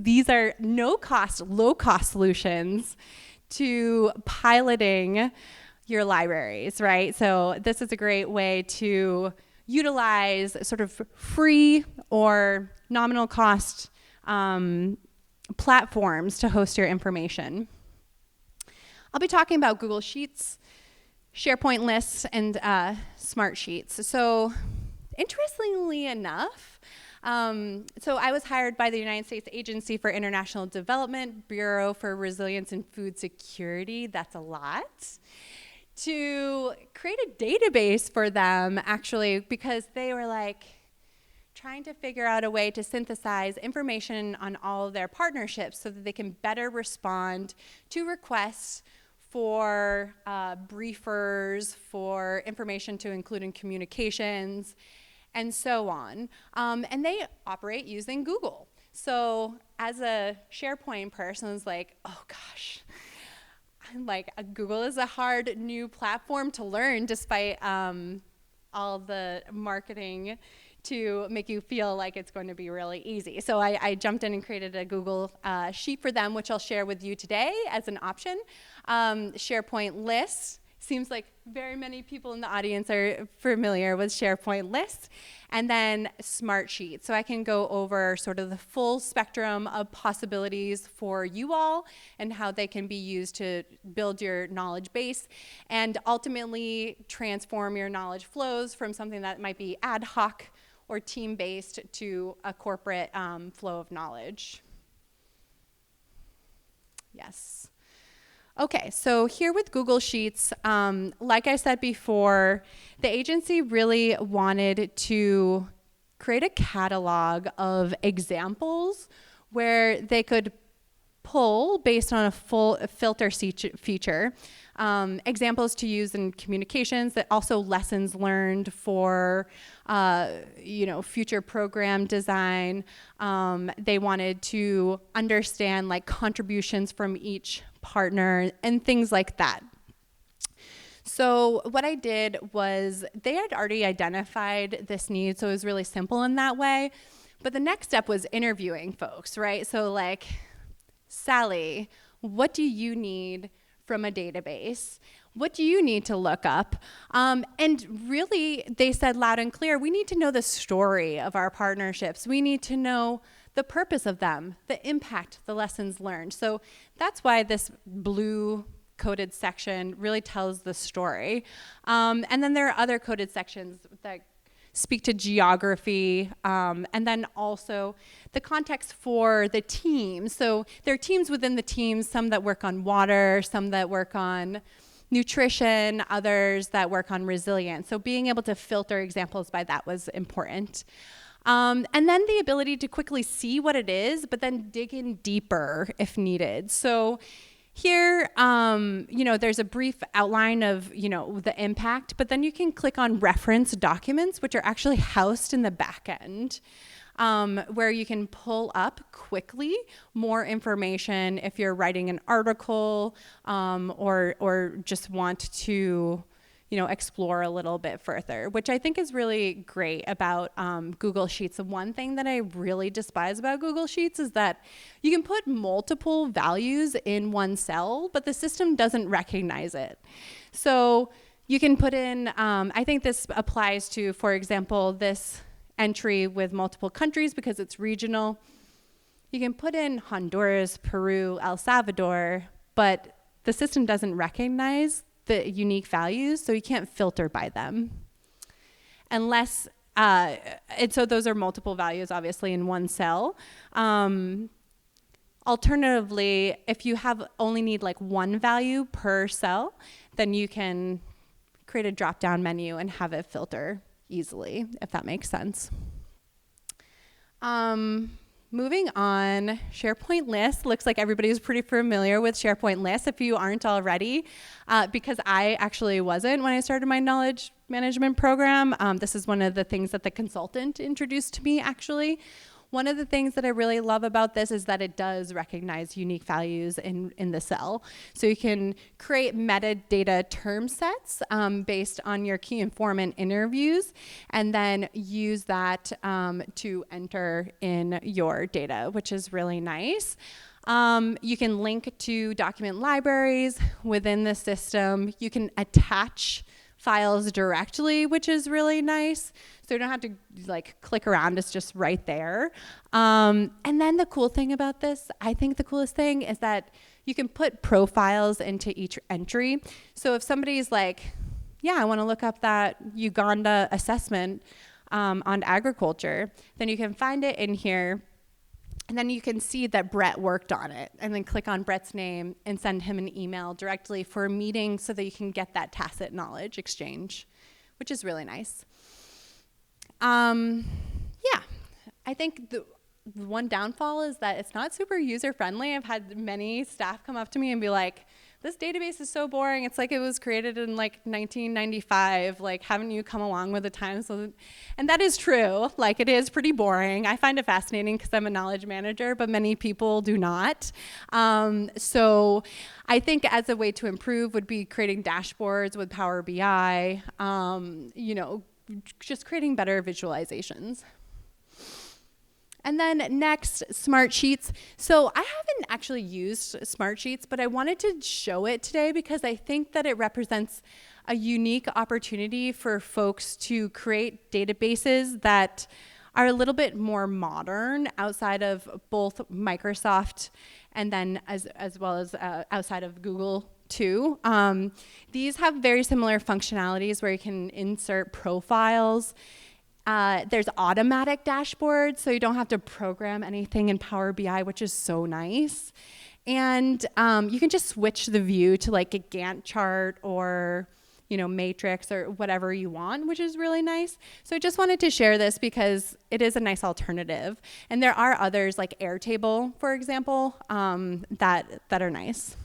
These are no-cost, low-cost solutions to piloting your libraries, right? So this is a great way to utilize sort of free or nominal cost platforms to host your information. I'll be talking about Google Sheets, SharePoint lists, and Smartsheets. So interestingly enough, so I was hired by the United States Agency for International Development, Bureau for Resilience and Food Security, that's a lot, to create a database for them, actually, because they were like trying to figure out a way to synthesize information on all of their partnerships so that they can better respond to requests for briefers, for information to include in communications, and so on. And they operate using Google. So as a SharePoint person, I was like, oh gosh, I'm like, Google is a hard new platform to learn despite all the marketing to make you feel like it's going to be really easy. So I jumped in and created a Google sheet for them, which I'll share with you today as an option. SharePoint lists. Seems like very many people in the audience are familiar with SharePoint lists. And then Smartsheets. So I can go over sort of the full spectrum of possibilities for you all and how they can be used to build your knowledge base and ultimately transform your knowledge flows from something that might be ad hoc or team-based to a corporate flow of knowledge. Yes. Okay, so here with Google Sheets, like I said before, the agency really wanted to create a catalog of examples where they could pull, based on a full filter feature, examples to use in communications, that also lessons learned for future program design. They wanted to understand like contributions from each partner and things like that. So what I did was they had already identified this need, so it was really simple in that way. But the next step was interviewing folks, right? So like, Sally, what do you need from a database? What do you need to look up? And really, they said loud and clear, we need to know the story of our partnerships. We need to know the purpose of them, the impact, the lessons learned. So that's why this blue coded section really tells the story. And then there are other coded sections that speak to geography, and then also the context for the team. So there are teams within the teams, some that work on water, some that work on nutrition, others that work on resilience. So being able to filter examples by that was important. And then the ability to quickly see what it is, but then dig in deeper if needed. So here, there's a brief outline of, the impact, but then you can click on reference documents, which are actually housed in the back end, where you can pull up quickly more information if you're writing an article or just want to, explore a little bit further, which I think is really great about Google Sheets. The one thing that I really despise about Google Sheets is that you can put multiple values in one cell, but the system doesn't recognize it. So you can put in, I think this applies to, for example, this entry with multiple countries because it's regional. You can put in Honduras, Peru, El Salvador, but the system doesn't recognize the unique values, so you can't filter by them. Unless, and so those are multiple values, obviously, in one cell. Alternatively, if you only need like one value per cell, then you can create a drop-down menu and have it filter easily, if that makes sense. Moving on, SharePoint lists. Looks like everybody's pretty familiar with SharePoint lists if you aren't already, because I actually wasn't when I started my knowledge management program. This is one of the things that the consultant introduced to me, actually, One of the things that I really love about this is that it does recognize unique values in the cell. So you can create metadata term sets based on your key informant interviews, and then use that to enter in your data, which is really nice. You can link to document libraries within the system. You can attach files directly, which is really nice. So you don't have to like click around, it's just right there. And then the cool thing about this, I think the coolest thing is that you can put profiles into each entry. So if somebody's like, yeah, I want to look up that Uganda assessment on agriculture, then you can find it in here. And then you can see that Brett worked on it, and then click on Brett's name and send him an email directly for a meeting so that you can get that tacit knowledge exchange, which is really nice. Yeah, I think the one downfall is that it's not super user-friendly. I've had many staff come up to me and be like, this database is so boring. It's like it was created in like 1995. Like, haven't you come along with the times? And that is true. Like, it is pretty boring. I find it fascinating because I'm a knowledge manager, but many people do not. So I think as a way to improve would be creating dashboards with Power BI, just creating better visualizations. And then next, Smartsheets. So I haven't actually used Smartsheets, but I wanted to show it today because I think that it represents a unique opportunity for folks to create databases that are a little bit more modern outside of both Microsoft and then as well as outside of Google too. These have very similar functionalities where you can insert profiles. There's automatic dashboards, so you don't have to program anything in Power BI, which is so nice. And you can just switch the view to like a Gantt chart or matrix or whatever you want, which is really nice. So I just wanted to share this because it is a nice alternative. And there are others like Airtable, for example, that are nice.